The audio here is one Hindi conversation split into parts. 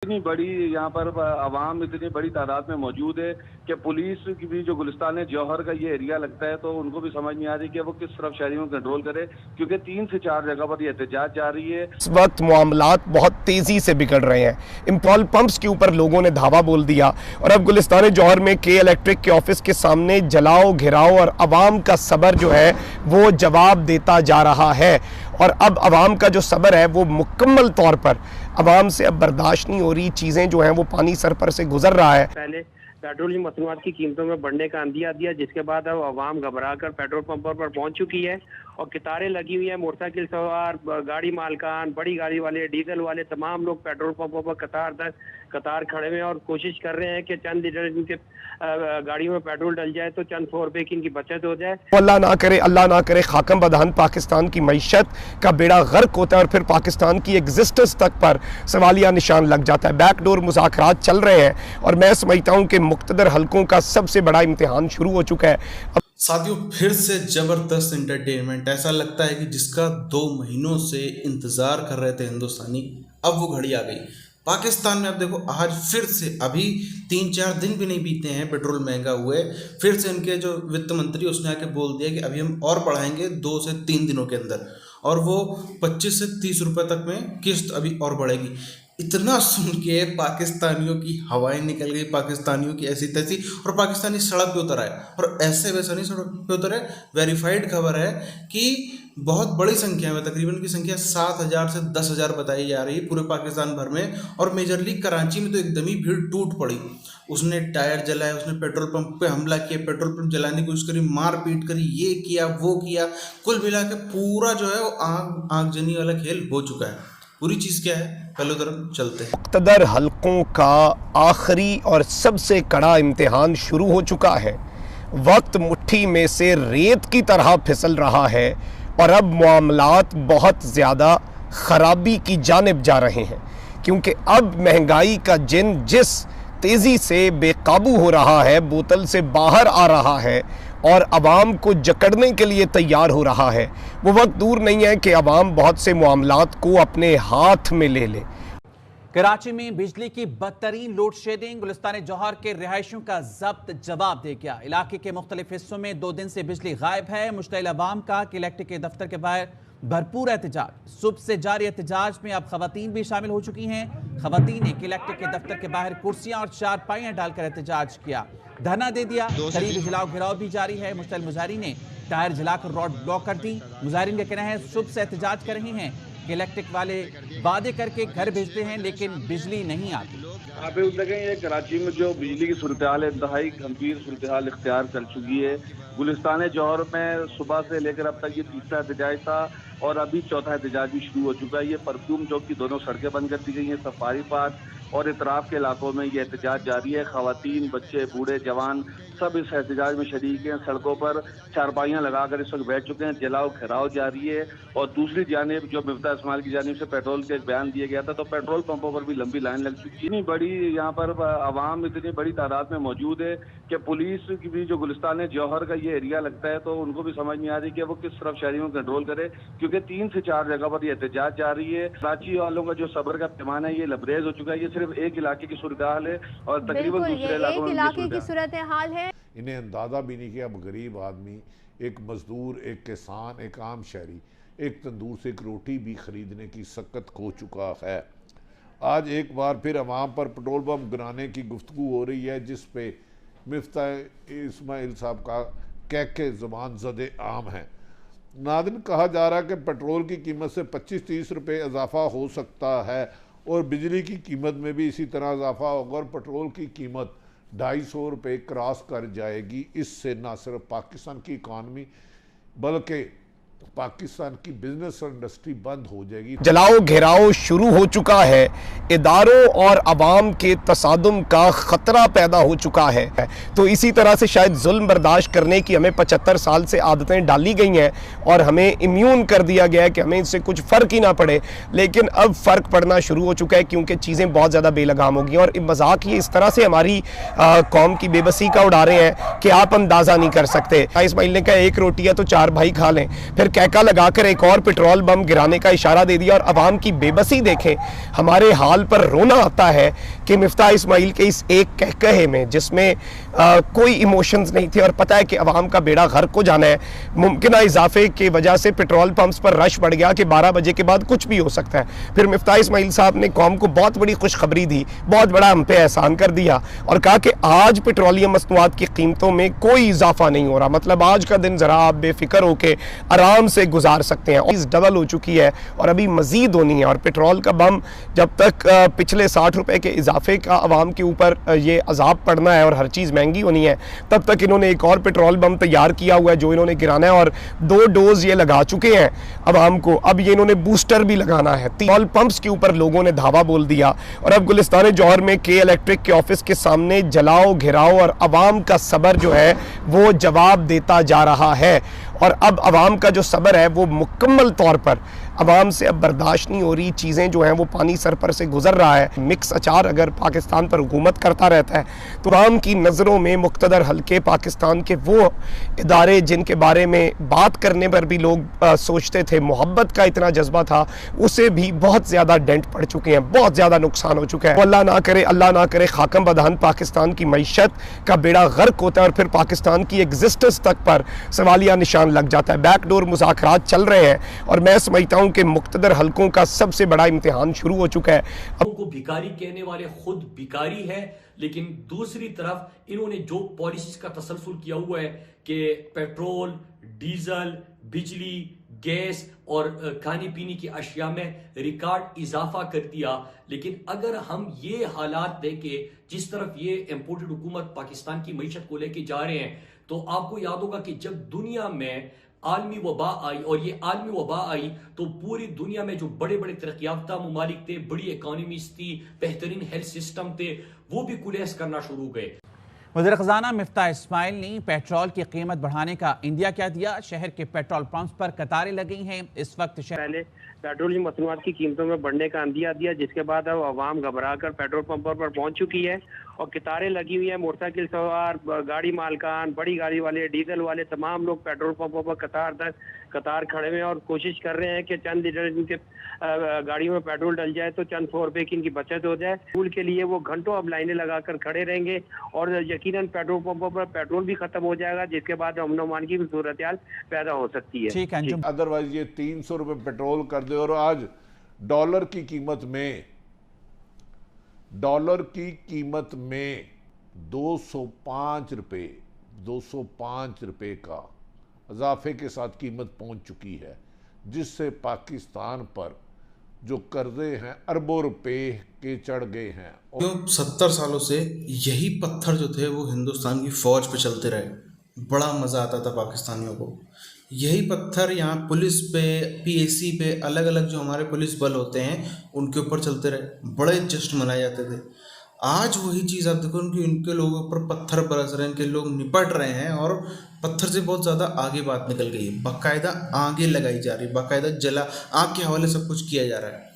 इतनी बड़ी यहाँ पर आवाम इतनी बड़ी तादाद में मौजूद है कि पुलिस की भी जो गुलिस्तान जौहर का ये एरिया लगता है तो उनको भी समझ नहीं आ रही कि वो किस तरफ शहरियों को कंट्रोल करे, क्योंकि 3 से 4 जगह पर ये एहतजाज जारी है। इस वक्त मामलात बहुत तेजी से बिगड़ रहे हैं। इम्पॉल पंप्स के ऊपर लोगों ने धावा बोल दिया और अब गुलिस्तान जौहर में के इलेक्ट्रिक के ऑफिस के सामने जलाओ घिराओ और अवाम का सब्र जो है वो जवाब देता जा रहा है। और अब अवाम का जो सब्र है वो मुकम्मल तौर पर अवाम से अब बर्दाश्त नहीं हो रही। चीज़ें जो हैं वो पानी सर पर से गुजर रहा है। पहले पेट्रोलियम मसनूआत की कीमतों में बढ़ने का अंदिया दिया, जिसके बाद अब आवाम घबरा कर पेट्रोल पंपों पर पहुंच चुकी है और कतारें लगी हुई हैं। मोटरसाइकिल सवार, गाड़ी मालकान, बड़ी गाड़ी वाले, डीजल वाले, तमाम लोग पेट्रोल पंपों पर कतार खड़े हुए हैं और कोशिश कर रहे हैं कि चंद लीटर इनके गाड़ियों में पेट्रोल डल जाए तो चंद 100 रुपए की इनकी बचत हो जाए। अल्लाह ना करे खाकम बदहन पाकिस्तान की मईशत का बेड़ा गर्क होता है और फिर पाकिस्तान की एग्जिस्टेंस तक पर सवालिया निशान लग जाता है। बैकडोर मुज़ाकरात चल रहे हैं और मैं समझता हूँ कि मुख्तदर हलकों का सबसे बड़ा इम्तिहान शुरू हो चुका है। साथियों, फिर से जबरदस्त एंटरटेनमेंट। ऐसा लगता है कि जिसका 2 महीनों से इंतजार कर रहे थे हिंदुस्तानी, अब वो घड़ी आ गई। पाकिस्तान में अब देखो, आज फिर से, अभी 3-4 दिन भी नहीं बीते हैं पेट्रोल महंगा हुए, फिर से इनके जो वित्त मंत्री उसने आके बोल दिया कि अभी हम और बढ़ाएंगे 2 से 3 दिनों के अंदर, और वो 25 से 30 रुपए तक में किस्त अभी और बढ़ेगी। इतना सुन के पाकिस्तानियों की हवाएं निकल गई, पाकिस्तानियों की ऐसी तैसी, और पाकिस्तानी सड़क पे उतर आए। और ऐसे वैसे नहीं सड़क पे उतरे, वेरीफाइड खबर है कि बहुत बड़ी संख्या में, तकरीबन की संख्या 7,000 से 10,000 बताई जा रही है पूरे पाकिस्तान भर में। और मेजरली कराची में तो एकदम ही भीड़ टूट पड़ी। उसने टायर जलाए, उसने पेट्रोल पंप पे हमला किया, पेट्रोल पंप जलाने की कोशिश करी, मार पीट करी, ये किया वो किया। कुल मिला के पूरा जो है वो आगजनी वाला खेल हो चुका है। पूरी चीज़ क्या है, पहले तरफ चलते हैं। मुख्तदर हलकों का आखिरी और सबसे कड़ा इम्तिहान शुरू हो चुका है। वक्त मुट्ठी में से रेत की तरह फिसल रहा है और अब मामलात बहुत ज़्यादा ख़राबी की जानिब जा रहे हैं, क्योंकि अब महंगाई का जिन जिस तेज़ी से बेकाबू हो रहा है, बोतल से बाहर आ रहा है और अवाम को जकड़ने के लिए तैयार हो रहा है, वो वक्त दूर नहीं है कि अवाम बहुत से मामलात को अपने हाथ में ले ले। कराची में बिजली की बदतरीन लोड शेडिंग गुलिस्तान जौहर के रिहायशियों का जब्त जवाब दे गया। इलाके के मुख्तलिफ हिस्सों में 2 दिन से बिजली गायब है। मुश्तइल अवाम का इलेक्ट्रिक के दफ्तर के बाहर भरपूर एहतजाज। सुबह से जारी एहतजाज में अब खवातीन भी शामिल हो चुकी हैं। खवातीन ने इलेक्ट्रिक के दफ्तर के बाहर कुर्सियां और चारपाइयां डालकर एहतजाज किया, धरना दे दिया। करीब जलाओ घिराव भी जारी है। मुश्तइल मुजाहिरीन ने टायर जलाकर रोड ब्लॉक कर दी। मुजाहिरीन का कहना है सुबह से एहतजाज कर रहे हैं कि इलेक्ट्रिक वाले वादे करके घर भेजते हैं लेकिन बिजली नहीं आती। आप देखें, ये कराची में जो बिजली की सूरत हाल है, इंतहाई गंभीर सूरत हाल इख्तियार कर चुकी है। गुलिस्तान जौहर में सुबह से लेकर अब तक ये 3रा एहतजाज था और अभी 4था एहतजाज भी शुरू हो चुका है। ये परफ्यूम चौक की दोनों सड़कें बंद कर दी गई हैं। सफारी पार्क और इतराफ के इलाकों में ये एहतजाज जारी है। खवातीन, बच्चे, बूढ़े, जवान सब इस एहतजाज में शरीक हैं। सड़कों पर चारपाइयाँ लगाकर इस वक्त बैठ चुके हैं। जलाओ घिराव जारी है। और दूसरी जानिब जो मिफ्ता इस्माइल की जानिब से पेट्रोल का एक बयान दिया गया था, तो पेट्रोल पंपों पर भी लंबी लाइन लग चुकी है। इतनी बड़ी यहाँ पर आवाम इतनी बड़ी तादाद में मौजूद है कि पुलिस की भी जो गुलिस्तान जौहर का ये एरिया लगता है तो उनको भी समझ नहीं आ रही कि वो किस तरफ शहरियों को कंट्रोल करे, क्योंकि 3 से 4 जगह पर ये एहतजाज जारी है। कराची वालों का जो सब्र का पैमाना है ये लबरेज हो चुका है। ये सिर्फ एक इलाके की सूरत हाल है और तकरीबन दूसरे इलाकों की सूरत हाल है। इन्हें अंदाज़ा भी नहीं किया। अब गरीब आदमी, एक मजदूर, एक किसान, एक आम शहरी, एक तंदूर से एक रोटी भी ख़रीदने की सकत हो चुका है। आज एक बार फिर अवाम पर पेट्रोल पंप गिराने की गुफ्तगू हो रही है, जिस पे मिफ्ता इस्माइल साहब का कहके ज़बान ज़दे आम है। नाज़रीन, कहा जा रहा है कि पेट्रोल की कीमत से 25-30 रुपये इजाफा हो सकता है और बिजली की कीमत में भी इसी तरह इजाफा होगा और पेट्रोल की कीमत 250 रुपये क्रॉस कर जाएगी। इससे न सिर्फ पाकिस्तान की इकानमी बल्कि पाकिस्तान की बिजनेस और इंडस्ट्री बंद हो जाएगी। जलाओ घेराव शुरू हो चुका है। इदारों और अवाम के तसादुम का ख़तरा पैदा हो चुका है। तो इसी तरह से शायद जुल्म बर्दाश्त करने की हमें 75 साल से आदतें डाली गई हैं और हमें इम्यून कर दिया गया है कि हमें इससे कुछ फ़र्क ही ना पड़े। लेकिन अब फ़र्क पड़ना शुरू हो चुका है क्योंकि चीज़ें बहुत ज़्यादा बेलगाम हो गई और मजाक ये इस तरह से हमारी कौम की बेबसी का उड़ा रहे हैं कि आप अंदाज़ा नहीं कर सकते। इस्माइल ने कहा 1 रोटी है तो 4 भाई खा लें। फिर कैका लगाकर एक और पेट्रोल बम गिराने का इशारा दे दिया। और अवाम की बेबसी देखें, हमारे हाल पर रोना आता है कि मिफ्ताह इस्माइल के इस एक कहकहे में, जिसमें कोई इमोशंस नहीं थे और पता है कि अवाम का बेड़ा गर्क हो जाना है, मुमकिन इजाफे की वजह से पेट्रोल पंप्स पर रश बढ़ गया कि 12 बजे के बाद कुछ भी हो सकता है। फिर मिफ्ताह इस्माइल साहब ने कौम को बहुत बड़ी खुशखबरी दी, बहुत बड़ा हम पे एहसान कर दिया और कहा कि आज पेट्रोलियम मसनूआत की कीमतों में कोई इजाफा नहीं हो रहा। मतलब आज का दिन ज़रा आप बेफिक्र होकर आराम से गुजार सकते हैं। और डबल हो चुकी है और अभी मजीद होनी है। और पेट्रोल का बम जब तक पिछले 60 रुपए के इजाफे का अवाम के ऊपर ये अजाब पड़ना है और हर चीज़ महंगी होनी है, तब तक इन्होंने एक और पेट्रोल बम तैयार किया हुआ है जो इन्होंने गिराना है। और 2 डोज ये लगा चुके हैं अवाम को, अब ये इन्होंने बूस्टर भी लगाना है। पेट्रोल पंप्स के ऊपर लोगों ने धावा बोल दिया और अब गुलिस्तान जौहर में के इलेक्ट्रिक के ऑफिस के सामने जलाओ घिराओ और अवाम का सब्र जो है वो जवाब देता जा रहा है। और अब अवाम का जो सब्र है वो मुकम्मल तौर पर अवाम से अब बर्दाश्त नहीं हो रही। चीज़ें जो हैं वो पानी सर पर से गुजर रहा है। मिक्स अचार अगर पाकिस्तान पर हुकूमत करता रहता है तो अवाम की नज़रों में मुक़्तदर हल्के पाकिस्तान के वो इदारे जिनके बारे में बात करने पर भी लोग सोचते थे, मोहब्बत का इतना जज्बा था, उसे भी बहुत ज़्यादा डेंट पड़ चुके हैं, बहुत ज़्यादा नुकसान हो चुका है। अल्लाह ना करे खाकम बदहान पाकिस्तान की मईशत का बेड़ा गर्क होता है और फिर पाकिस्तान की एग्जिस्टेंस तक पर सवालिया निशान लग जाता है। बैकडोर मुज़ाकरात चल रहे हैं और मैं समझता हूं कि मुक़्तदर हलकों का सबसे बड़ा इम्तिहान शुरू हो चुका है। अब को भिखारी कहने वाले खुद भिखारी है, लेकिन दूसरी तरफ इन्होंने जो पॉलिसीज का तसलसल किया हुआ है कि पेट्रोल, डीजल, बिजली, गैस और खाने पीने की अशिया में रिकॉर्ड इजाफा कर दिया। लेकिन अगर हम ये हालात देखें जिस तरफ ये इंपोर्टेड हुकूमत पाकिस्तान की मईशत को लेके जा रहे हैं, तो आपको याद होगा कि जब दुनिया में आलमी वबा आई और ये आलमी वबा आई तो पूरी दुनिया में जो बड़े बड़े तरक्की याफ्ता मुमालिक थे, बड़ी इकोनॉमीज थी, बेहतरीन हेल्थ सिस्टम थे, वो भी कुलैस करना शुरू हो गए। वज़ीर ख़ज़ाना मिफ्ताह इस्माइल ने पेट्रोल की कीमत बढ़ाने का इंदिया क्या दिया। शहर के पेट्रोल पंप्स पर कतारें लगी हैं। इस वक्त पहले पेट्रोलियम मसनूआत की कीमतों में बढ़ने का अंदिया दिया, जिसके बाद अब अवाम घबरा कर पेट्रोल पंपों पर पहुंच चुकी है और कतारें लगी हुई है। मोटरसाइकिल सवार, गाड़ी मालकान, बड़ी गाड़ी वाले, डीजल वाले, तमाम लोग पेट्रोल पंपों पर कतार खड़े हुए और कोशिश कर रहे हैं कि चंद लीटर इनके गाड़ियों में पेट्रोल डल जाए तो चंद 100 रुपए की इनकी बचत हो जाए। फूल के लिए वो घंटों अब लाइनें लगाकर खड़े रहेंगे और यकीनन पेट्रोल पंपों पर पेट्रोल भी खत्म हो जाएगा, जिसके बाद अमन अमान की सूरत पैदा हो सकती है। ठीक है। अदरवाइज ये 300 रुपए पेट्रोल कर दे और आज डॉलर की कीमत में 205 रुपए का इजाफे के साथ कीमत पहुंच चुकी है, जिससे पाकिस्तान पर जो कर्जे हैं अरबों रुपए के चढ़ गए हैं। क्यों 70 सालों से यही पत्थर जो थे वो हिंदुस्तान की फौज पे चलते रहे। बड़ा मज़ा आता था पाकिस्तानियों को। यही पत्थर यहाँ पुलिस पे, पीएसी पे, अलग अलग जो हमारे पुलिस बल होते हैं उनके ऊपर चलते रहे, बड़े जश्न मनाए जाते थे। आज वही चीज़ आप देखो, उनके लोगों पर पत्थर बरस रहे हैं, इनके लोग निपट रहे हैं और पत्थर से बहुत ज़्यादा आगे बात निकल गई है। बाकायदा आगे लगाई जा रही है, बाकायदा जला आग के हवाले सब कुछ किया जा रहा है।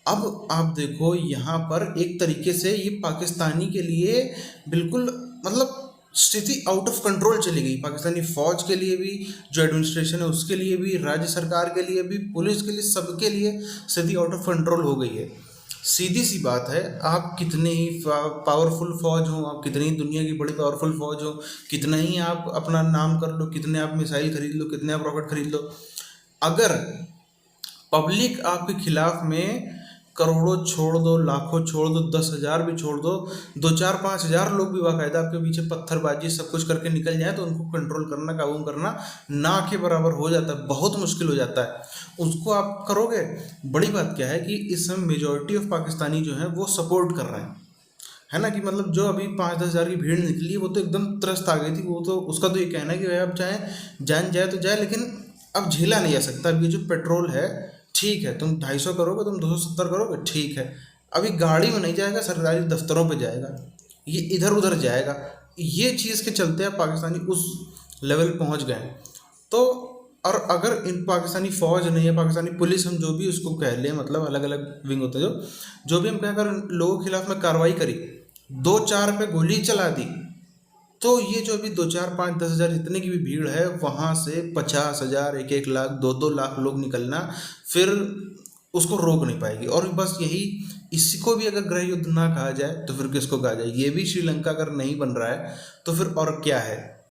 अब आप देखो यहाँ पर एक तरीके से ये पाकिस्तानी के लिए बिल्कुल मतलब स्थिति आउट ऑफ कंट्रोल चली गई। पाकिस्तानी फौज के लिए भी, जो एडमिनिस्ट्रेशन है उसके लिए भी, राज्य सरकार के लिए भी, पुलिस के लिए, सबके लिए स्थिति आउट ऑफ कंट्रोल हो गई है। सीधी सी बात है, आप कितने ही पावरफुल फौज हो, आप कितनी ही दुनिया की बड़ी पावरफुल फौज हो, कितना ही आप अपना नाम कर लो, कितने आप मिसाइल खरीद लो, कितने आप रॉकेट खरीद लो, अगर पब्लिक आपके खिलाफ में करोड़ों छोड़ दो, लाखों छोड़ दो, 10,000 भी छोड़ दो, 2-4-5,000 लोग भी बाकायदा आपके पीछे पत्थरबाजी सब कुछ करके निकल जाए तो उनको कंट्रोल करना, काबू करना ना के बराबर हो जाता है, बहुत मुश्किल हो जाता है। उसको आप करोगे। बड़ी बात क्या है कि इस समय मेजॉरिटी ऑफ पाकिस्तानी जो है वो सपोर्ट कर रहे हैं, है ना, कि मतलब जो अभी 5-10 हज़ार की भीड़ निकली वो तो एकदम त्रस्त आ गई थी। वो तो उसका तो ये कहना है कि भाई अब चाहे जान जाए तो जाए, लेकिन अब झेला नहीं जा सकता। अब ये जो पेट्रोल है, ठीक है तुम 250 करोगे, तुम 270 करोगे, ठीक है, अभी गाड़ी में नहीं जाएगा, सरकारी दफ्तरों पे जाएगा, ये इधर उधर जाएगा। ये चीज़ के चलते अब पाकिस्तानी उस लेवल पहुंच गए। तो और अगर इन पाकिस्तानी फ़ौज नहीं है, पाकिस्तानी पुलिस, हम जो भी उसको कह लें, मतलब अलग अलग विंग होते हैं जो भी हम कहें, अगर लोगों के खिलाफ में कार्रवाई करी, 2-4 पे गोली चला दी, तो ये जो अभी 2, 4, 5, 10 हज़ार जितने की भी भीड़ है, वहाँ से 50 हज़ार, 1-1 लाख, 2-2 लाख लोग निकलना फिर उसको रोक नहीं पाएगी। और बस यही, इसको भी अगर गृह युद्ध ना कहा जाए तो फिर किसको कहा जाए। ये भी श्रीलंका अगर नहीं बन रहा है तो फिर और क्या है।